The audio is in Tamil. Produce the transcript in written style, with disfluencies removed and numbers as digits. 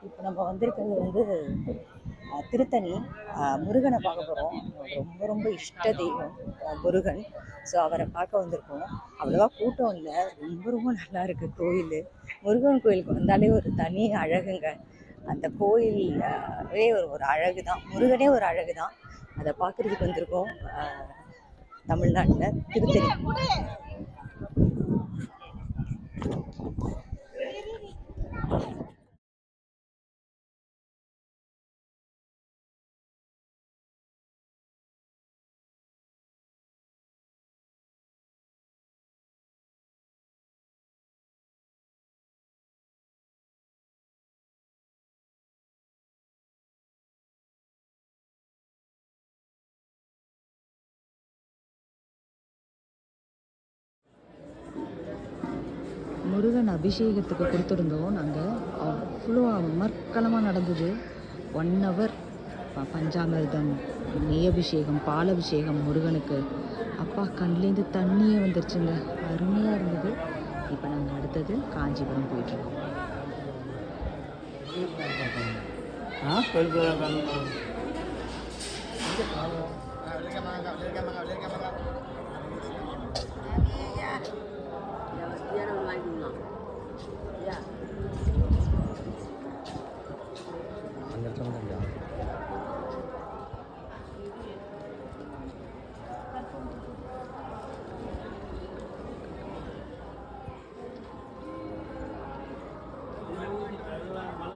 இப்போ நம்ம வந்திருக்கிறது திருத்தணி முருகனை பார்க்க போகிறோம். ரொம்ப ரொம்ப இஷ்ட தெய்வம் முருகன். ஸோ அவரை பார்க்க வந்திருக்கோம். அவ்வளோவா கூட்டம் இல்லை, ரொம்ப ரொம்ப நல்லா இருக்குது கோயில். முருகன் கோயிலுக்கு வந்தாலே ஒரு தனி அழகுங்க. அந்த கோயிலே ஒரு அழகு தான், முருகனே ஒரு அழகு தான். அதை பார்க்குறதுக்கு வந்திருக்கோம் தமிழ்நாட்டில் திருத்தணி. முருகன் அபிஷேகத்துக்கு கொடுத்துருந்தோம் நாங்கள். அவ்வளோ அமர்க்கலமாக நடந்தது. 1 hour பஞ்சாமிர்தம், நெய் அபிஷேகம், பால் அபிஷேகம் முருகனுக்கு. அப்பா கண்லேருந்து தண்ணியே வந்துருச்சுங்க, அருமையாக இருந்தது. இப்போ நாங்கள் அடுத்தது காஞ்சிபுரம் போயிட்டுருக்கோம்.